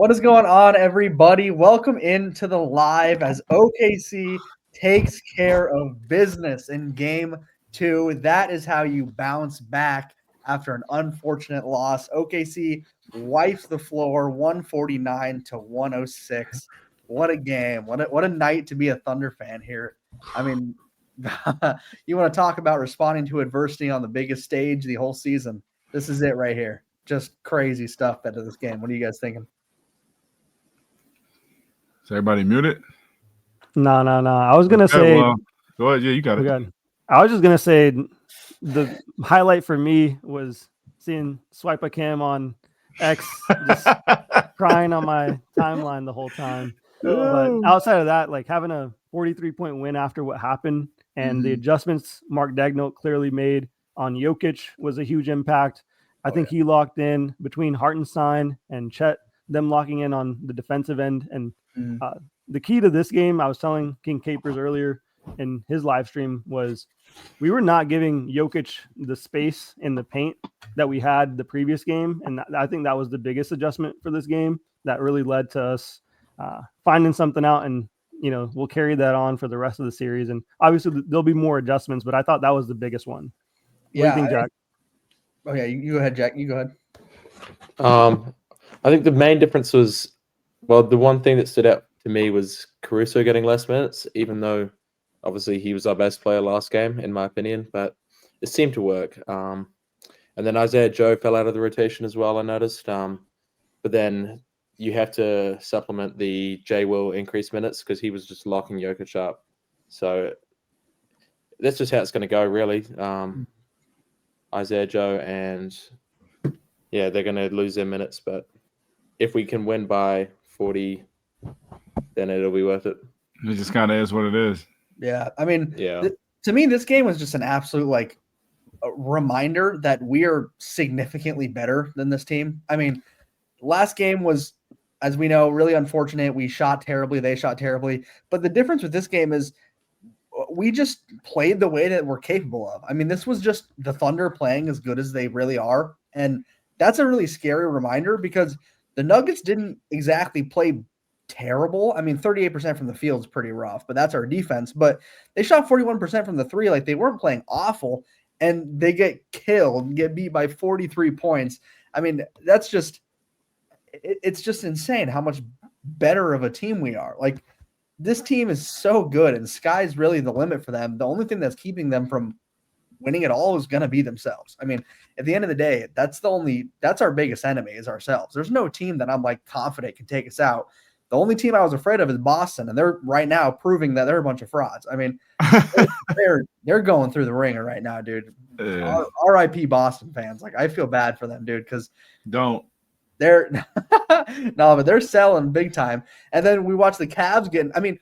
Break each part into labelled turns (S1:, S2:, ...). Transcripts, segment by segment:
S1: What is going on, everybody? Welcome into the live as OKC takes care of business in game 2. That is how you bounce back after an unfortunate loss. OKC wipes the floor 149 to 106. What a game. What a night to be a Thunder fan here. I mean, you want to talk about responding to adversity on the biggest stage the whole season. This is it right here. Just crazy stuff out of this game. What are you guys thinking?
S2: Is everybody muted?
S3: No. I was gonna say.
S2: Well, go ahead. Yeah, you got it.
S3: Good. I was just gonna say the highlight for me was seeing Swipe a Cam on X, just crying on my timeline the whole time. But outside of that, like having a 43-point win after what happened and the adjustments Mark Daigneault clearly made on Jokic was a huge impact. I think he locked in between Hartenstein and Chet, them locking in on the defensive end. And the key to this game, I was telling King Capers earlier in his live stream, was we were not giving Jokic the space in the paint that we had the previous game. And I think that was the biggest adjustment for this game that really led to us finding something out. And, we'll carry that on for the rest of the series. And obviously there'll be more adjustments, but I thought that was the biggest one. What do you think, Jack?
S1: You go ahead, Jack. You go ahead.
S4: I think the main difference was, the one thing that stood out to me was Caruso getting less minutes, even though obviously he was our best player last game, in my opinion, but it seemed to work. And then Isaiah Joe fell out of the rotation as well, I noticed. But then you have to supplement the J Will increased minutes because he was just locking Jokic up. So that's just how it's going to go, really. Isaiah Joe and they're going to lose their minutes, but if we can win by 40, then it'll be worth it.
S2: It just kind of is what it is.
S1: Yeah, I mean, to me, this game was just an absolute reminder that we are significantly better than this team. I mean, last game was, as we know, really unfortunate. We shot terribly, they shot terribly, but the difference with this game is we just played the way that we're capable of. I mean, this was just the Thunder playing as good as they really are, and that's a really scary reminder because the Nuggets didn't exactly play terrible. I mean, 38% from the field is pretty rough, but that's our defense. But they shot 41% from the three. Like, they weren't playing awful, and they get killed, get beat by 43 points. I mean, that's just – it's just insane how much better of a team we are. Like, this team is so good, and sky's really the limit for them. The only thing that's keeping them from winning it all is going to be themselves. I mean, at the end of the day, that's our biggest enemy is ourselves. There's no team that I'm confident can take us out. The only team I was afraid of is Boston, and they're right now proving that they're a bunch of frauds. I mean, they're going through the ringer right now, dude. R.I.P. Boston fans. I feel bad for them, dude, because they're but they're selling big time. And then we watch the Cavs I mean,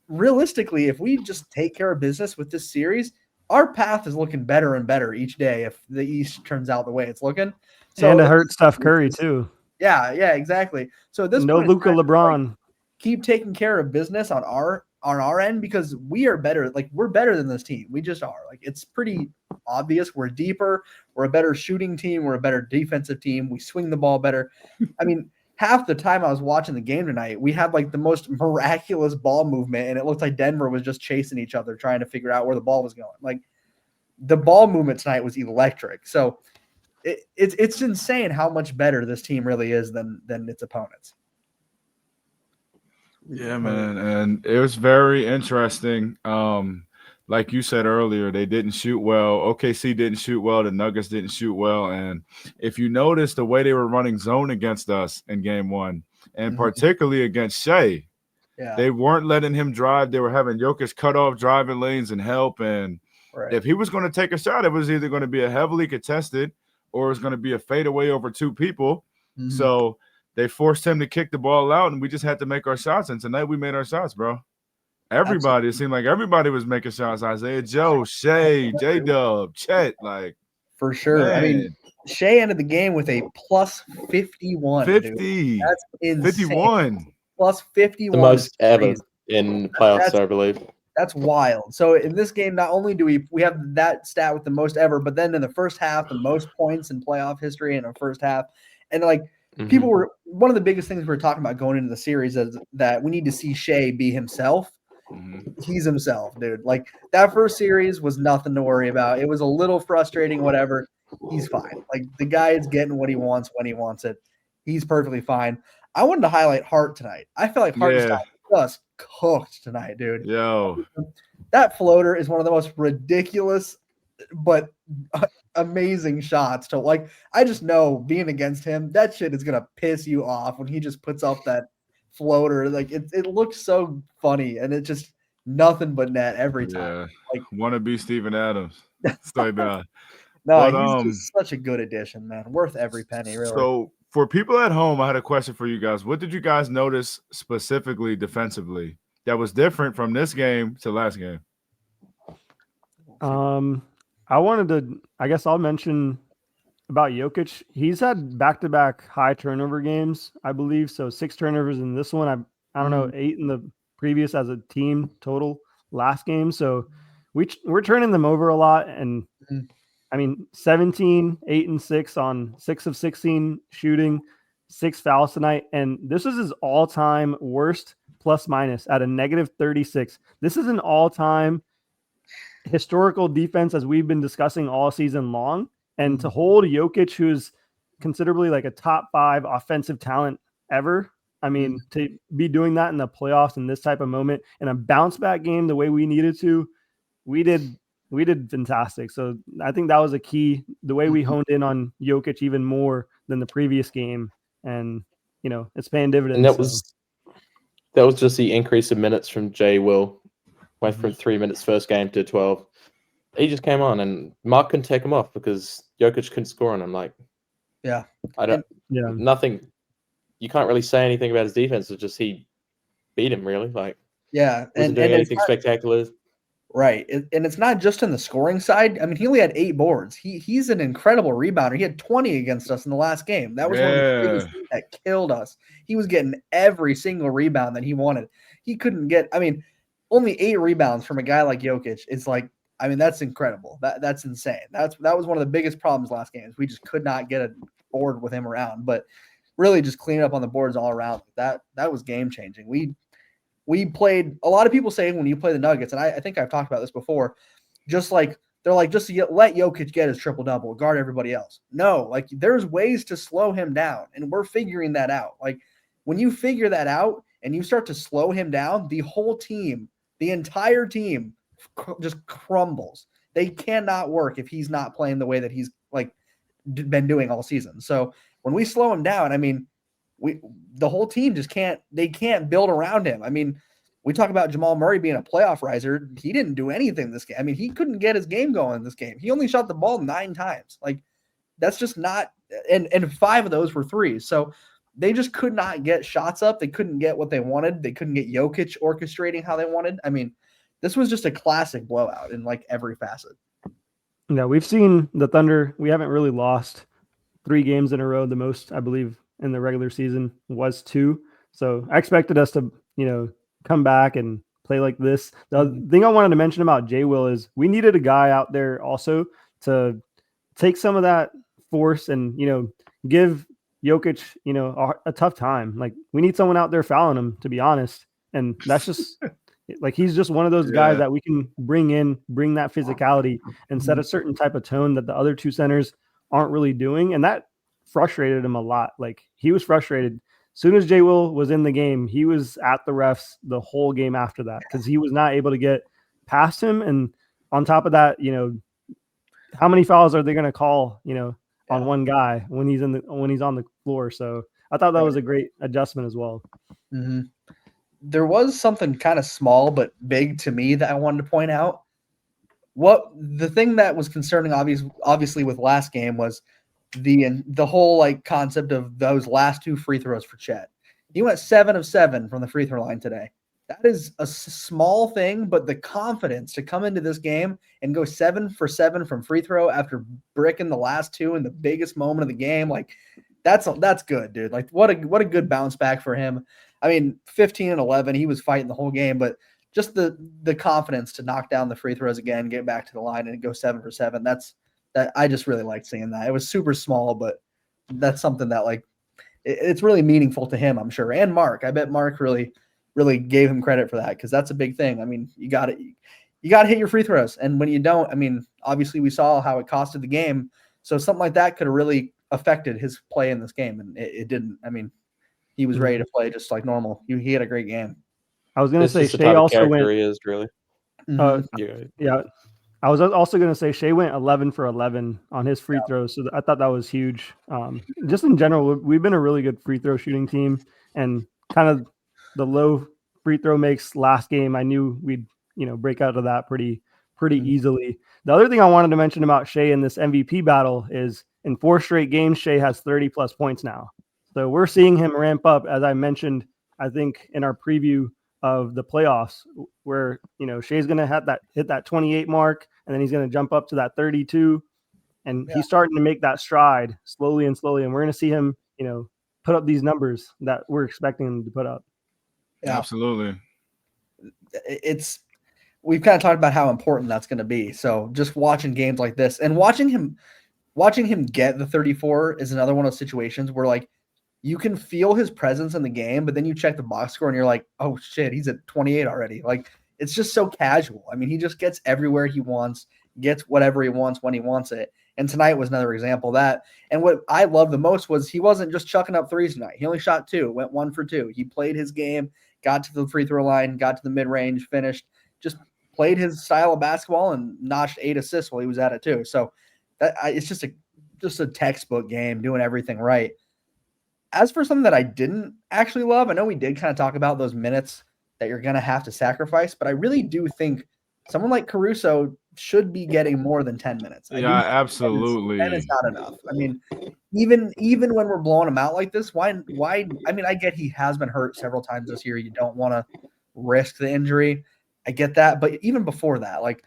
S1: realistically, if we just take care of business with this series, our path is looking better and better each day if the East turns out the way it's looking.
S3: So, and to hurt Steph Curry too.
S1: Yeah, exactly. So at this
S3: point, Luka LeBron.
S1: Keep taking care of business on our end because we are better. We're better than this team. We just are. It's pretty obvious. We're deeper. We're a better shooting team. We're a better defensive team. We swing the ball better. I mean, half the time I was watching the game tonight, we had the most miraculous ball movement, and it looked like Denver was just chasing each other, trying to figure out where the ball was going. The ball movement tonight was electric. So it's insane how much better this team really is than its opponents.
S2: Yeah, man, and it was very interesting. Like you said earlier, they didn't shoot well. OKC didn't shoot well. The Nuggets didn't shoot well. And if you notice the to were running zone against us in game 1, and particularly against Shai, they weren't letting him drive. They were having Jokic cut off driving lanes and help. And if he was going to take a shot, it was either going to be a heavily contested or it was going to be a fadeaway over 2 people. So they forced him to kick the ball out, and we just had to make our shots. And tonight we made our shots, bro. Everybody, it seemed like everybody was making shots. Isaiah Joe, Shai, J-Dub, Chet,
S1: for sure. Man. I mean, Shai ended the game with a plus 51.
S2: 50.
S1: Dude. That's insane.
S2: 51.
S1: Plus 51.
S4: The most ever in playoffs, I believe.
S1: That's wild. So in this game, not only do we have that stat with the most ever, but then in the first half, the most points in playoff history in our first half. And people were one of the biggest things we were talking about going into the series is that we need to see Shai be himself. He's himself, dude. Like that first series was nothing to worry about. It was a little frustrating, whatever. He's fine. Like the guy is getting what he wants when he wants it. He's perfectly fine. I wanted to highlight Hart tonight. I feel like Hart just cooked tonight, dude.
S2: Yo,
S1: that floater is one of the most ridiculous but amazing shots to like. I just know being against him, that shit is gonna piss you off when he just puts up that floater. Like it looks so funny, and it just nothing but net every time. Like
S2: wanna be Steven Adams. It's like that.
S1: No, he's just such a good addition, man. Worth every penny, really.
S2: So for people at home, I had a question for you guys. What did you guys notice specifically defensively that was different from this game to last game?
S3: I guess I'll mention about Jokic. He's had back-to-back high turnover games, I believe. So 6 turnovers in this one. I don't know, 8 in the previous as a team total last game. So we're turning them over a lot. And I mean, 17, 8 and 6 on 6 of 16 shooting, 6 fouls tonight. And this is his all-time worst plus minus at a -36. This is an all-time historical defense as we've been discussing all season long. And to hold Jokic, who's considerably like a top 5 offensive talent ever, I mean, to be doing that in the playoffs in this type of moment in a bounce back game the way we needed to, we did fantastic. So I think that was a key, the way we honed in on Jokic even more than the previous game. And, you know, it's paying dividends.
S4: And that was just the increase of minutes from Jay Will. Went from 3 minutes first game to 12. He just came on, and Mark couldn't take him off because Jokic couldn't score on him. Like, nothing. You can't really say anything about his defense. It's just he beat him, really. Like, wasn't doing anything spectacular.
S1: Right. And it's not just in the scoring side. I mean, he only had 8 boards. He's an incredible rebounder. He had 20 against us in the last game. That was one of the biggest things that killed us. He was getting every single rebound that he wanted. He couldn't get, I mean, only 8 rebounds from a guy like Jokic is like, I mean, that's incredible. That's insane. That was one of the biggest problems last game. We just could not get a board with him around. But really just cleaning up on the boards all around. That was game changing. We played, a lot of people say when you play the Nuggets, and I think I've talked about this before, just like they're like, just let Jokic get his triple-double, guard everybody else. No, like there's ways to slow him down, and we're figuring that out. Like when you figure that out and you start to slow him down, the whole team, the entire team just crumbles. They cannot work if he's not playing the way that he's like been doing all season. So when we slow him down, I mean, the whole team just can't build around him. I mean, we talk about Jamal Murray being a playoff riser. He didn't do anything this game. I mean, he couldn't get his game going in this game. He only shot the ball 9 times. Like that's just not, and 5 of those were threes. So they just could not get shots up. They couldn't get what they wanted. They couldn't get Jokic orchestrating how they wanted. I mean, this was just a classic blowout in like every facet.
S3: Yeah, we've seen the Thunder. We haven't really lost 3 games in a row. The most, I believe, in the regular season was 2. So I expected us to, you know, come back and play like this. The thing I wanted to mention about Jay Will is we needed a guy out there also to take some of that force and, you know, give Jokic, you know, a tough time. Like we need someone out there fouling him, to be honest. And that's just like, he's just one of those guys that we can bring that physicality and set a certain type of tone that the other 2 centers aren't really doing. And that frustrated him a lot. Like he was frustrated. As soon as Jay Will was in the game, he was at the refs the whole game after that because he was not able to get past him. And on top of that, you know, how many fouls are they going to call, you know, on one guy when he's on the floor? So I thought that was a great adjustment as well.
S1: Mm-hmm. There was something kind of small but big to me that I wanted to point out. The thing that was concerning, obviously, with last game was the whole like concept of those last 2 free throws for Chet. He went 7 of 7 from the free throw line today. That is a small thing, but the confidence to come into this game and go 7 for 7 from free throw after bricking the last 2 in the biggest moment of the game, like that's good, dude. Like what a good bounce back for him. I mean, 15 and 11, he was fighting the whole game, but just the confidence to knock down the free throws again, get back to the line and go 7 for 7. That I just really liked seeing that. It was super small, but that's something that like it's really meaningful to him, I'm sure. And Mark, I bet Mark really gave him credit for that, because that's a big thing. I mean, you got to hit your free throws. And when you don't, I mean, obviously we saw how it costed the game. So something like that could have really affected his play in this game. And it didn't. I mean, he was ready to play just like normal. He had a great game.
S3: I was going to say
S4: Shai also went. He is, really.
S3: Yeah. I was also going to say Shai went 11 for 11 on his free throws. So I thought that was huge. Just in general, we've been a really good free throw shooting team, and kind of the low free throw makes last game, I knew we'd, break out of that pretty easily. The other thing I wanted to mention about Shai in this MVP battle is in 4 straight games, Shai has 30 plus points now. So we're seeing him ramp up, as I mentioned, I think in our preview of the playoffs, where Shai's going to hit that 28 mark, and then he's going to jump up to that 32, and he's starting to make that stride slowly, and we're going to see him put up these numbers that we're expecting him to put up.
S2: Yeah. Absolutely.
S1: We've kind of talked about how important that's going to be. So just watching games like this and watching him get the 34 is another one of those situations where, like, you can feel his presence in the game, but then you check the box score and you're like, oh shit, he's at 28 already. Like, it's just so casual. I mean, he just gets everywhere he wants, gets whatever he wants when he wants it. And tonight was another example of that. And what I love the most was he wasn't just chucking up threes tonight. He only shot 2, went 1 for 2. He played his game, got to the free throw line, got to the mid-range, finished, just played his style of basketball and notched 8 assists while he was at it too. So it's just a textbook game, doing everything right. As for something that I didn't actually love, I know we did kind of talk about those minutes that you're going to have to sacrifice, but I really do think someone like Caruso should be getting more than 10 minutes.
S2: Absolutely.
S1: 10 is not enough. I mean, even when we're blowing him out like this, why? I mean, I get he has been hurt several times this year. You don't want to risk the injury. I get that. But even before that, like,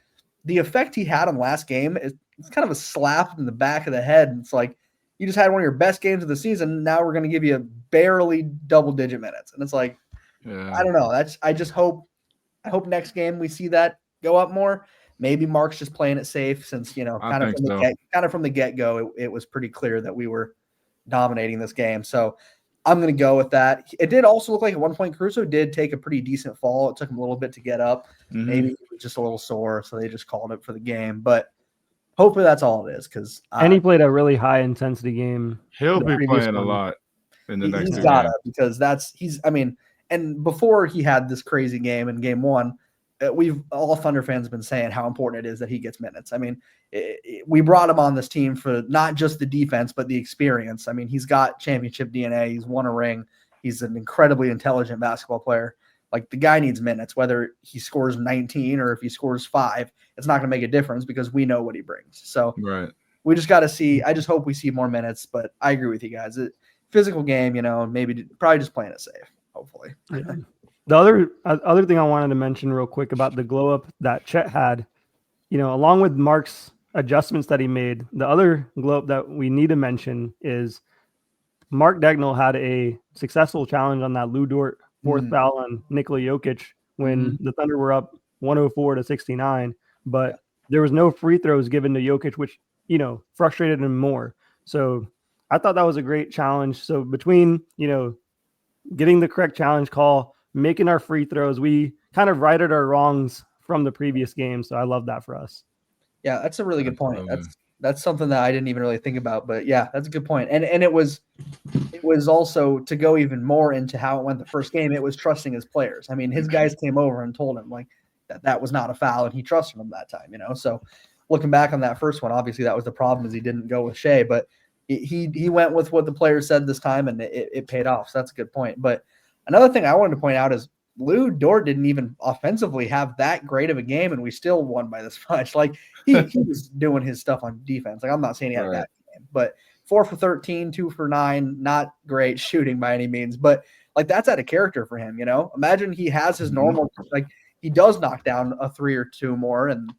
S1: the effect he had on last game is kind of a slap in the back of the head. And it's like, you just had one of your best games of the season. Now we're going to give you barely double-digit minutes. And it's like, I don't know. I hope next game we see that go up more. Maybe Mark's just playing it safe, since, kind of from the get-go, it was pretty clear that we were dominating this game. So I'm going to go with that. It did also look like at one point Caruso did take a pretty decent fall. It took him a little bit to get up. Mm-hmm. Maybe he was just a little sore, so they just called it for the game. But hopefully that's all it is.
S3: And he played a really high-intensity game.
S2: He'll be playing a lot in the next game.
S1: He's got to, because and before he had this crazy game in game 1, we've all Thunder fans have been saying how important it is that he gets minutes. I mean, we brought him on this team for not just the defense, but the experience. I mean, he's got championship DNA. He's won a ring. He's an incredibly intelligent basketball player. Like, the guy needs minutes, whether he scores 19 or if he scores 5, it's not going to make a difference because we know what he brings. So we just got to see. I just hope we see more minutes, but I agree with you guys. Physical game, maybe probably just playing it safe, hopefully.
S3: Yeah. The other thing I wanted to mention real quick about the glow up that Chet had, along with Mark's adjustments that he made, the other glow up that we need to mention is Mark Daigneault had a successful challenge on that Lou Dort fourth foul on Nikola Jokic when the Thunder were up 104-69, but there was no free throws given to Jokic, which, frustrated him more. So I thought that was a great challenge. So between, getting the correct challenge call, making our free throws, we kind of righted our wrongs from the previous game. So I love that for us.
S1: Yeah, that's a really good point. That's something that I didn't even really think about, but yeah, that's a good point. And it was also, to go even more into how it went the first game, it was trusting his players. I mean, his guys came over and told him like that was not a foul, and he trusted them that time, So looking back on that first one, obviously that was the problem, is he didn't go with Shai, but he went with what the players said this time, and it paid off. So that's a good point. But another thing I wanted to point out is Lou Dort didn't even offensively have that great of a game, and we still won by this much. Like, he was doing his stuff on defense. Like, I'm not saying he had a bad game, but 4 for 13, 2 for 9, not great shooting by any means, but like, that's out of character for him. Imagine he has his normal, like, he does knock down a 3 or 2 more, and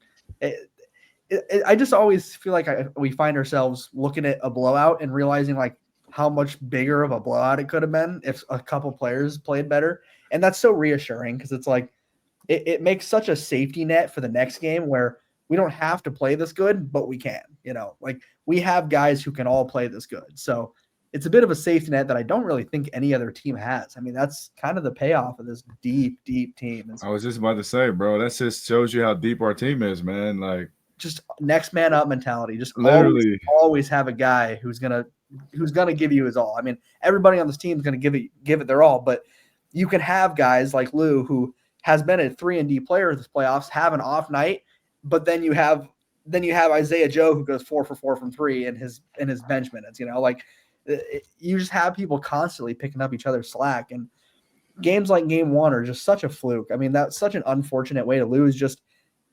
S1: I just always feel like we find ourselves looking at a blowout and realizing like how much bigger of a blowout it could have been if a couple players played better. And that's so reassuring, because it's like it makes such a safety net for the next game where we don't have to play this good, but we can, like, we have guys who can all play this good. So it's a bit of a safety net that I don't really think any other team has. I mean, that's kind of the payoff of this deep team.
S2: I was just about to say, bro, that just shows you how deep our team is, man. Like,
S1: just next man up mentality. Just
S2: literally
S1: always have a guy who's gonna give you his all. I mean, everybody on this team is gonna give it their all, but you can have guys like Lou, who has been a 3-and-D player in this playoffs, have an off night, but then you have Isaiah Joe, who goes 4 for 4 from 3 in his bench minutes. Like, you just have people constantly picking up each other's slack, and games like Game 1 are just such a fluke. I mean, that's such an unfortunate way to lose, just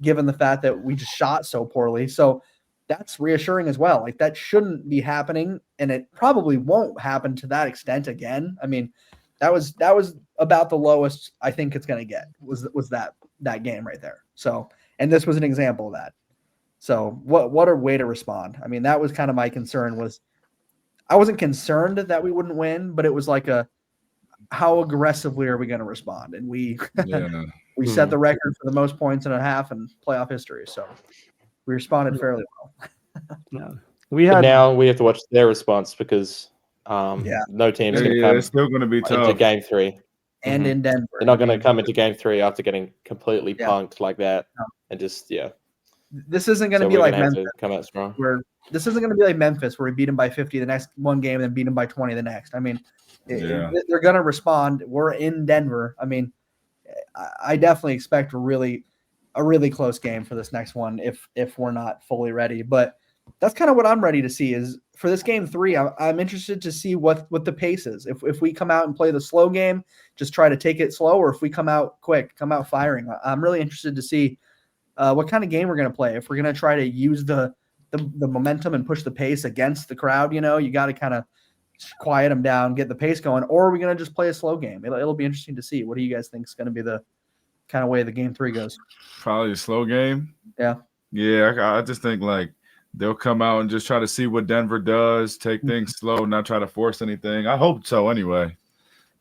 S1: given the fact that we just shot so poorly. So that's reassuring as well. Like, that shouldn't be happening, and it probably won't happen to that extent again. I mean, that was about the lowest I think it's going to get, was that game right there. So, and this was an example of that. So what a way to respond. I mean, that was kind of my concern. Was I wasn't concerned that we wouldn't win, but it was like how aggressively are we going to respond? And we set the record for the most points in a half in playoff history. So we responded fairly well.
S4: Now we have to watch their response, because no team's going to come.
S2: It's still going to be tough
S4: into Game 3.
S1: And in Denver,
S4: they're not going to come into Game 3 after getting completely punked like that, and just
S1: This isn't going to be like Memphis.
S4: Come out strong.
S1: This isn't going to be like Memphis, where we beat them by 50 the next one game and then beat them by 20 the next. I mean, they're going to respond. We're in Denver. I mean, I definitely expect a really close game for this next one if we're not fully ready. But that's kind of what I'm ready to see is for this Game 3. I'm interested to see what the pace is. If we come out and play the slow game, just try to take it slow, or if we come out quick, come out firing. I'm really interested to see what kind of game we're going to play. If we're going to try to use the momentum and push the pace against the crowd, you got to kind of quiet them down, get the pace going, or are we going to just play a slow game? It'll be interesting to see. What do you guys think is going to be the kind of way the Game 3 goes?
S2: Probably a slow game.
S1: Yeah.
S2: I just think like they'll come out and just try to see what Denver does, take things slow, not try to force anything. I hope so anyway.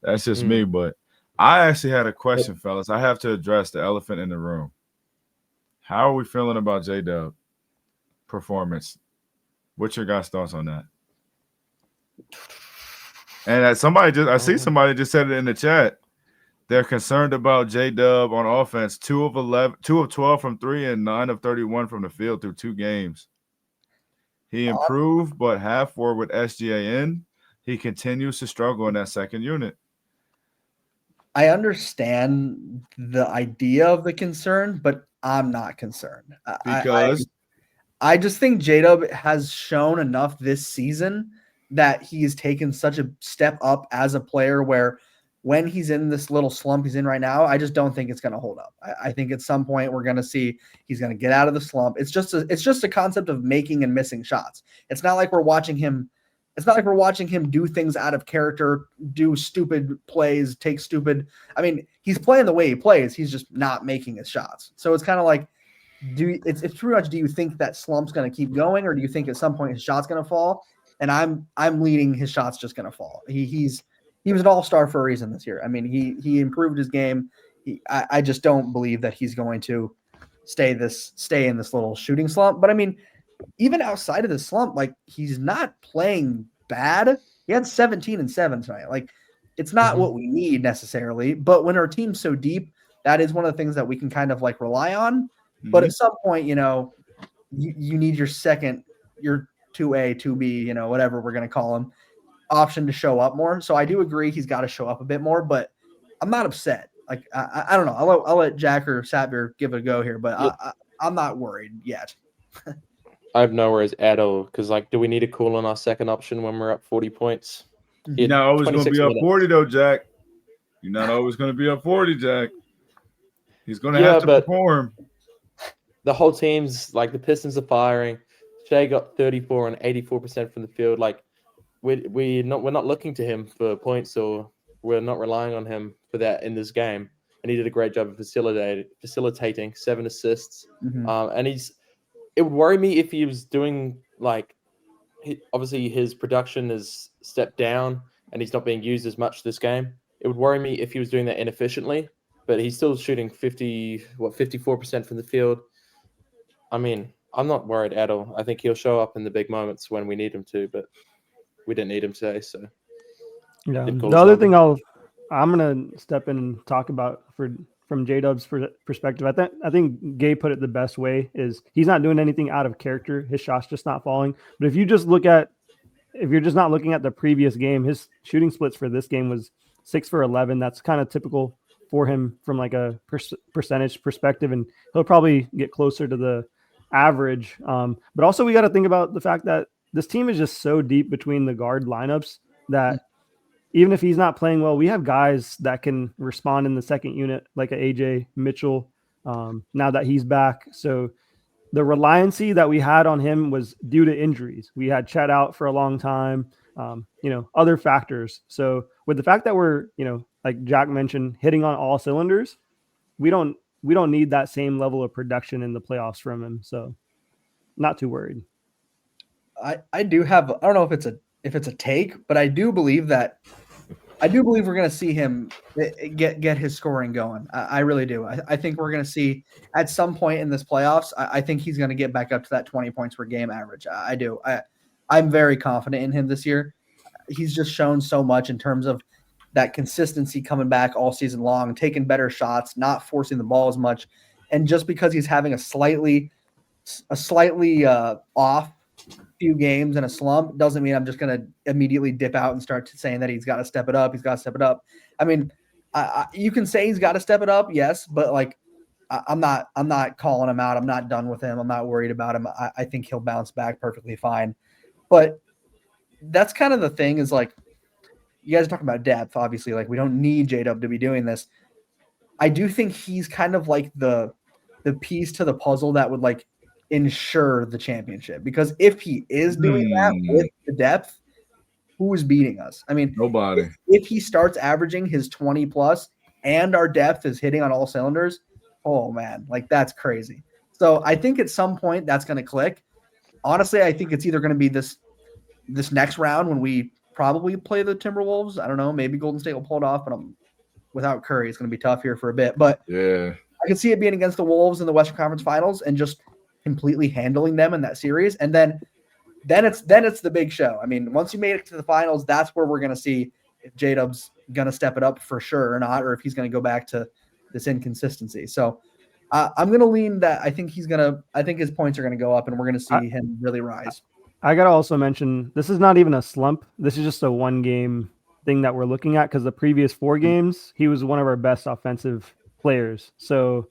S2: That's just me, but I actually had a question, fellas. I have to address the elephant in the room. How are we feeling about J-Dub performance? What's your guys' thoughts on that? And I see somebody just said it in the chat. They're concerned about J-Dub on offense. 2 of 12 from 3 and 9 of 31 from the field through 2 games. He improved, but half were with SGA. He continues to struggle in that second unit.
S1: I understand the idea of the concern, but I'm not concerned.
S2: Because
S1: I just think J-Dub has shown enough this season that he's taken such a step up as a player, where when he's in this little slump he's in right now, I just don't think it's going to hold up. I think at some point we're going to see he's going to get out of the slump. It's just a concept of making and missing shots. It's not like we're watching him do things out of character, do stupid plays, take stupid. I mean, he's playing the way he plays. He's just not making his shots. So it's kind of like, it's pretty much, do you think that slump's going to keep going, or do you think at some point his shot's going to fall? And I'm leading his shot's just going to fall. He was an all-star for a reason this year. I mean, he improved his game. I just don't believe that he's going to stay in this little shooting slump. But I mean, even outside of the slump, like, he's not playing bad. He had 17 and 7 tonight. Like, it's not what we need necessarily, but when our team's so deep, that is one of the things that we can kind of like rely on. But at some point, you need your 2A, 2B, whatever we're going to call him, option to show up more. So I do agree he's got to show up a bit more, but I'm not upset. Like, I don't know. I'll let Jack or Satbeer give it a go here, but I'm not worried yet.
S4: I have no worries at all, because, like, do we need a call on our second option when we're up 40 points?
S2: You're not always going to be up 40, though, Jack. You're not always going to be up 40, Jack. He's going to have to perform.
S4: The whole team's, like, the Pistons are firing. Shai got 34 and 84% from the field. Like, we're not looking to him for points, or we're not relying on him for that in this game. And he did a great job of facilitating 7 assists. And it would worry me if he was doing, like, obviously his production has stepped down and he's not being used as much this game. It would worry me if he was doing that inefficiently, but he's still shooting 54% from the field. I mean, I'm not worried at all. I think he'll show up in the big moments when we need him to, but we didn't need him today. So
S3: yeah,
S4: good call,
S3: the other
S4: Simon.
S3: thing I'm gonna step in and talk about from J-Dub's perspective. I think Gabe put it the best way is he's not doing anything out of character. His shot's just not falling. But if you're just not looking at the previous game, his shooting splits for this game was 6 for 11. That's kind of typical for him from like a percentage perspective, and he'll probably get closer to the average. But also we got to think about the fact that this team is just so deep between the guard lineups that even if he's not playing well, we have guys that can respond in the second unit, like a AJ Mitchell, now that he's back. So the reliancy that we had on him was due to injuries. We had Chet out for a long time, other factors. So with the fact that we're, like Jack mentioned, hitting on all cylinders, we don't need that same level of production in the playoffs from him. So not too worried.
S1: I do have, I don't know if it's a take, but I do believe we're going to see him get his scoring going. I really do. I think we're going to see at some point in this playoffs, I think he's going to get back up to that 20 points per game average. I do. I'm very confident in him this year. He's just shown so much in terms of that consistency coming back all season long, taking better shots, not forcing the ball as much. And just because he's having a slightly off few games in a slump doesn't mean I'm just going to immediately dip out and start saying that he's got to step it up. He's got to step it up. I mean, you can say he's got to step it up, yes, but like I'm not calling him out. I'm not done with him. I'm not worried about him. I think he'll bounce back perfectly fine. But that's kind of the thing is like you guys are talking about depth. Obviously, like we don't need J-Dub to be doing this. I do think he's kind of like the piece to the puzzle that would like ensure the championship, because if he is doing that with the depth, who is beating us? I mean,
S2: nobody.
S1: If he starts averaging his 20 plus and our depth is hitting on all cylinders, oh man, like that's crazy. So I think at some point that's going to click. Honestly, I think it's either going to be this next round when we probably play the Timberwolves. I don't know, maybe Golden State will pull it off, but without Curry, it's going to be tough here for a bit. But
S2: yeah,
S1: I can see it being against the Wolves in the Western Conference Finals and just completely handling them in that series. And then it's the big show. I mean, once you made it to the finals, that's where we're going to see if J-Dub's going to step it up for sure or not, or if he's going to go back to this inconsistency. So I'm going to lean that. I think his points are going to go up and we're going to see him really rise.
S3: I got to also mention, this is not even a slump. This is just a one game thing that we're looking at, because the previous 4 games, he was one of our best offensive players. So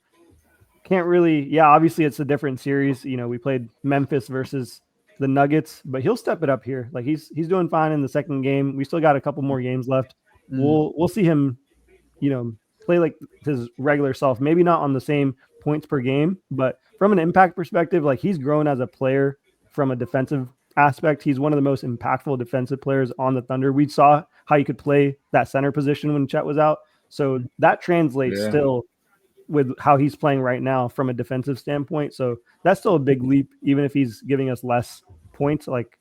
S3: can't really, obviously it's a different series. We played Memphis versus the Nuggets, but he'll step it up here. Like he's doing fine in the second game. We still got a couple more games left. We'll see him, play like his regular self. Maybe not on the same points per game, but from an impact perspective, like he's grown as a player from a defensive aspect. He's one of the most impactful defensive players on the Thunder. We saw how he could play that center position when Chet was out. So that translates still with how he's playing right now from a defensive standpoint. So that's still a big leap, even if he's giving us less points. Like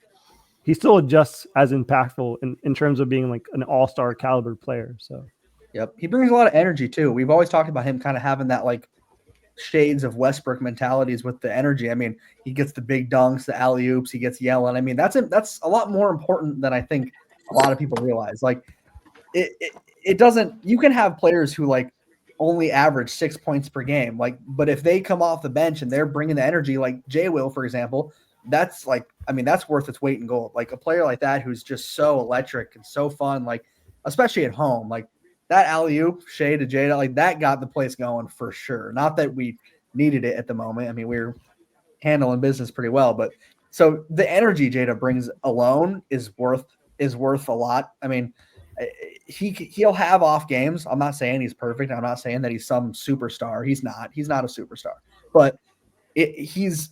S3: he still adjusts as impactful in terms of being like an all-star caliber player. So
S1: yep, he brings a lot of energy too. We've always talked about him kind of having that like shades of Westbrook mentalities with the energy. I mean, he gets the big dunks, the alley-oops, he gets yelling. I mean, that's a lot more important than I think a lot of people realize. Like it doesn't, you can have players who like only average 6 points per game. Like, but if they come off the bench and they're bringing the energy, like Jay will, for example, that's like, I mean, that's worth its weight in gold. Like a player like that who's just so electric and so fun, like especially at home, like that alley-oop, Shai to Jada, like that got the place going for sure. Not that we needed it at the moment. I mean, we were handling business pretty well, but so the energy Jada brings alone is worth a lot. I mean, he'll have off games. I'm not saying he's perfect. I'm not saying that he's some superstar. He's not a superstar, but he's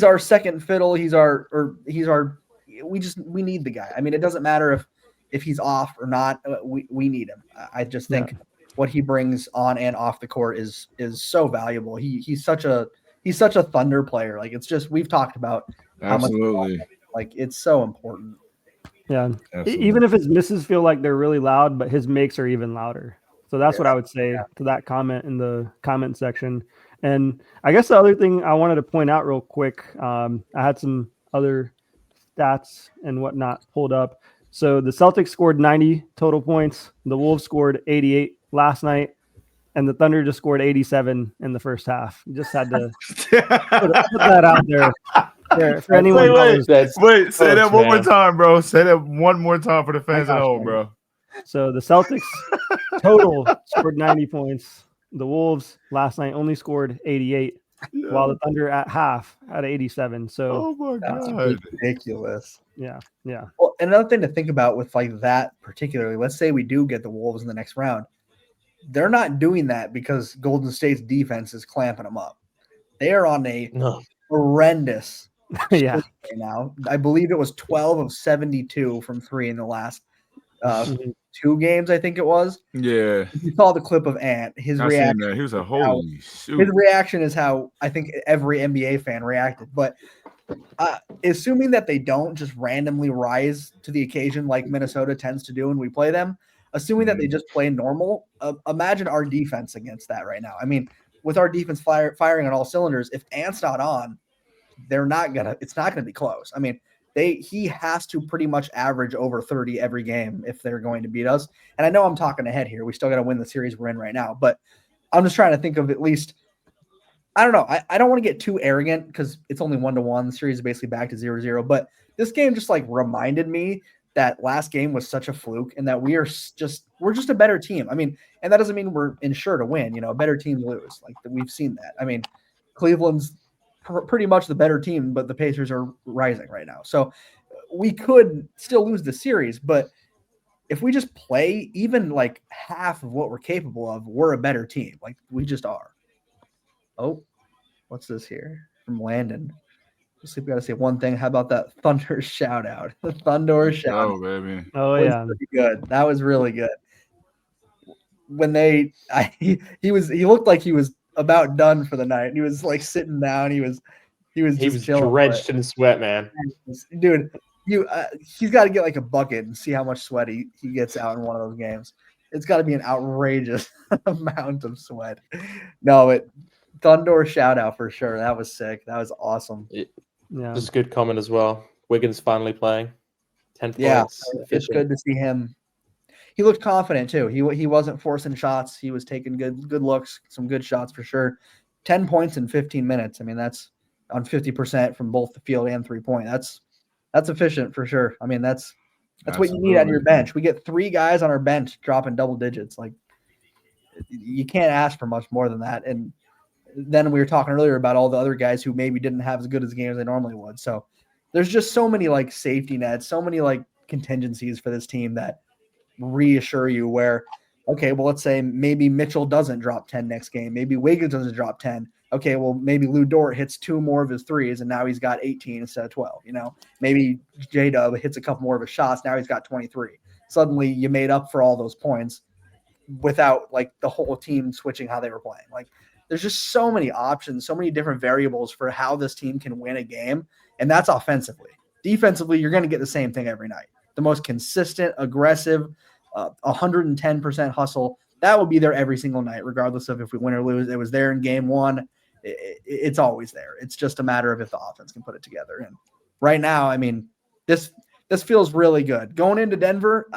S1: our second fiddle. We need the guy. I mean, it doesn't matter if he's off or not. We need him. I just think what he brings on and off the court is so valuable. He's such a Thunder player. Like it's just, we've talked about
S2: absolutely,
S1: like it's so important.
S3: Yeah. Absolutely. Even if his misses feel like they're really loud, but his makes are even louder. So that's what I would say to that comment in the comment section. And I guess the other thing I wanted to point out real quick, I had some other stats and whatnot pulled up. So the Celtics scored 90 total points. The Wolves scored 88 last night, and the Thunder just scored 87 in the first half. Just had to put that out there for anyone.
S2: Wait, say that one more time, bro. Say that one more time for the fans at home, bro.
S3: So the Celtics total scored 90 points. The Wolves last night only scored 88, while the Thunder at half had 87. So,
S2: oh my
S1: that's
S2: God,
S1: ridiculous.
S3: Yeah.
S1: Well, another thing to think about with like that particularly, let's say we do get the Wolves in the next round. They're not doing that because Golden State's defense is clamping them up. They are on a horrendous
S3: yeah.
S1: right now. I believe it was 12 of 72 from three in the last 2 games, I think it was.
S2: Yeah.
S1: You saw the clip of Ant. His reaction.
S2: He was a holy shoot.
S1: His reaction is how I think every NBA fan reacted. But assuming that they don't just randomly rise to the occasion like Minnesota tends to do when we play them, assuming that they just play normal, imagine our defense against that right now. I mean, with our defense firing on all cylinders, if Ant's not on, it's not gonna be close. I mean, he has to pretty much average over 30 every game if they're going to beat us. And I know I'm talking ahead here. We still got to win the series we're in right now, but I'm just trying to think of at least, I don't know. I don't want to get too arrogant because it's only 1-1. The series is basically back to 0-0, but this game just like reminded me that last game was such a fluke and that we're just a better team. I mean, and that doesn't mean we're insured to win, better teams lose. Like we've seen that. I mean, Cleveland's pretty much the better team, but the Pacers are rising right now. So we could still lose the series, but if we just play even like half of what we're capable of, we're a better team. Like we just are. Oh, what's this here from Landon? Let's see if we got to say one thing. How about that Thunder shout out? The Thunder shout out.
S2: Oh, baby.
S3: Oh, yeah.
S1: Pretty good. That was really good. When he looked like he was about done for the night. He was like sitting down. He was chilling,
S4: drenched in sweat, man.
S1: Dude, he's got to get like a bucket and see how much sweat he gets out in one of those games. It's got to be an outrageous amount of sweat. No, but Thunder shout out for sure. That was sick. That was awesome.
S3: Yeah,
S4: just a good comment as well. Wiggins finally playing. 10 points.
S1: Yeah, it's good to see him. He looked confident too. He wasn't forcing shots. He was taking good looks, some good shots for sure. 10 points in 15 minutes. I mean, that's on 50% from both the field and 3-point. That's efficient for sure. I mean, that's what you need on your bench. We get 3 guys on our bench dropping double digits. Like you can't ask for much more than that. And then we were talking earlier about all the other guys who maybe didn't have as good as games as they normally would. So there's just so many like safety nets, so many like contingencies for this team that reassure you where, okay, well, let's say maybe Mitchell doesn't drop 10 next game. Maybe Wiggins doesn't drop 10. Okay, well, maybe Lou Dort hits 2 more of his threes and now he's got 18 instead of 12. Maybe J-Dub hits a couple more of his shots. Now he's got 23. Suddenly you made up for all those points without like the whole team switching how they were playing. Like there's just so many options, so many different variables for how this team can win a game. And that's offensively. Defensively, you're going to get the same thing every night. The most consistent, aggressive, 110% hustle. That will be there every single night, regardless of if we win or lose. It was there in game 1. It's always there. It's just a matter of if the offense can put it together. And right now, I mean, this feels really good. Going into Denver,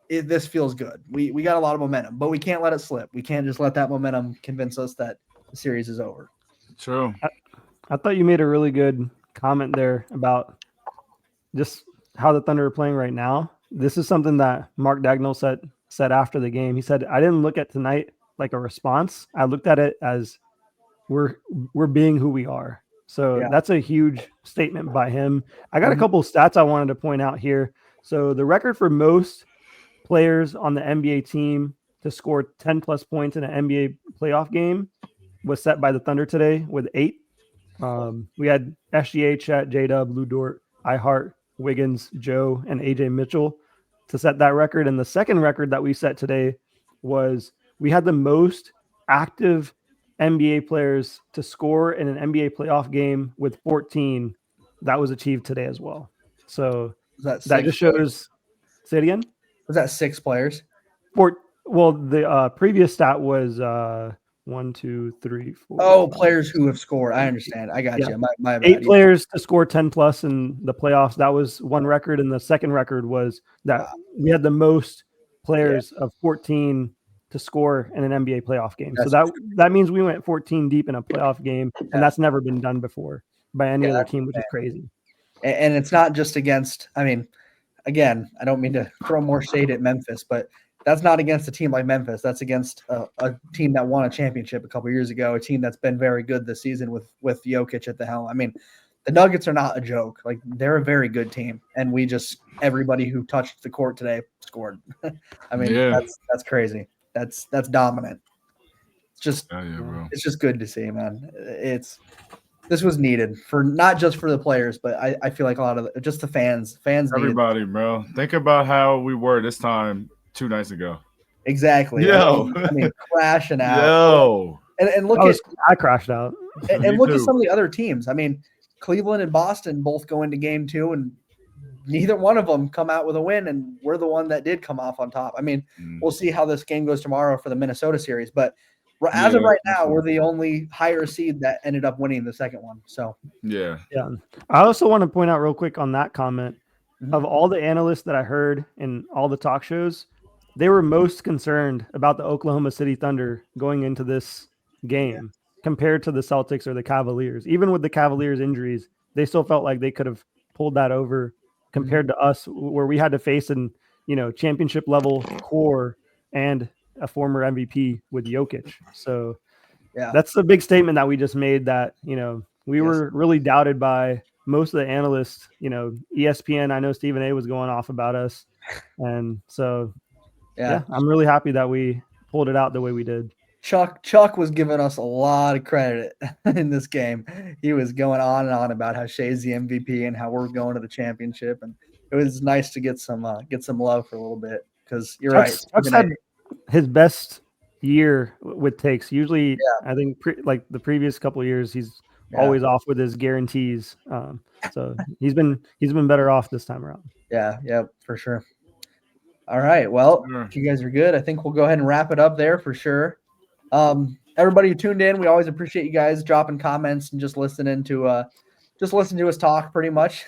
S1: this feels good. We got a lot of momentum, but we can't let it slip. We can't just let that momentum convince us that the series is over.
S2: True.
S3: I thought you made a really good comment there about just how the Thunder are playing right now. This is something that Mark Daigneault said after the game. He said, I didn't look at tonight like a response. I looked at it as we're being who we are. So that's a huge statement by him. I got a couple of stats I wanted to point out here. So the record for most players on the NBA team to score 10 plus points in an NBA playoff game was set by the Thunder today with 8. We had SGA, Chet, J-Dub, Lou Dort, iHeart, Wiggins, Joe, and AJ Mitchell to set that record. And the second record that we set today was we had the most active NBA players to score in an NBA playoff game with 14. That was achieved today as well. So that just shows. Say it again.
S1: Was that 6 players?
S3: Well, the previous stat was 1, 2, 3, 4.
S1: Oh,
S3: 5,
S1: players who have scored. I understand. I got
S3: Yeah.
S1: you. My bad.
S3: 8 players to score 10 plus in the playoffs. That was one record, and the second record was that we had the most players of 14 to score in an NBA playoff game. So that means we went 14 deep in a playoff game, and that's never been done before by any other team, which is crazy.
S1: And it's not just against. I mean, again, I don't mean to throw more shade at Memphis, but that's not against a team like Memphis. That's against a team that won a championship a couple years ago, a team that's been very good this season with Jokic at the helm. I mean, the Nuggets are not a joke. Like, they're a very good team, and everybody who touched the court today scored. I mean, that's crazy. That's dominant. It's just it's just good to see, man. This was needed for not just for the players, but I feel like a lot of just the fans.
S2: Everybody, bro. Think about how we were this time 2 nights ago.
S1: Exactly.
S2: Yo.
S1: I mean, crashing out.
S2: Yo.
S1: And look
S3: I crashed out.
S1: And look at some of the other teams. I mean, Cleveland and Boston both go into game 2, and neither one of them come out with a win, and we're the one that did come off on top. I mean, we'll see how this game goes tomorrow for the Minnesota series, but as of right now, we're the only higher seed that ended up winning the second one. So
S3: yeah. I also want to point out real quick on that comment, of all the analysts that I heard in all the talk shows, they were most concerned about the Oklahoma City Thunder going into this game compared to the Celtics or the Cavaliers. Even with the Cavaliers injuries, they still felt like they could have pulled that over compared to us, where we had to face an championship level core and a former MVP with Jokic. So that's a big statement that we just made, that we were really doubted by most of the analysts. ESPN, I know Stephen A was going off about us, and so I'm really happy that we pulled it out the way we did.
S1: Chuck was giving us a lot of credit in this game. He was going on and on about how Shai's the MVP and how we're going to the championship, and it was nice to get some love for a little bit, because you're
S3: Chuck's had his best year with takes. Usually, I think like the previous couple of years, he's always off with his guarantees. So he's been better off this time around.
S1: Yeah, for sure. All right, well, if you guys are good, I think we'll go ahead and wrap it up there for sure. Everybody who tuned in, we always appreciate you guys dropping comments and just listening to us talk, pretty much.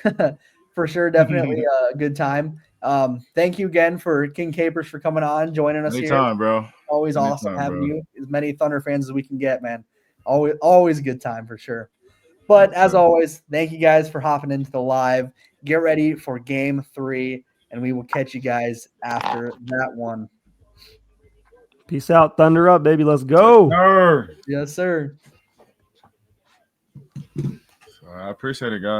S1: For sure, definitely a good time. Thank you again for King Capers for coming on, joining us
S2: Anytime,
S1: here.
S2: Bro.
S1: Always awesome having you. As many Thunder fans as we can get, man. Always a good time for sure. But as always, thank you guys for hopping into the live. Get ready for game 3, and we will catch you guys after that one.
S3: Peace out. Thunder up, baby. Let's go.
S1: Yes, sir.
S2: I appreciate it, guys.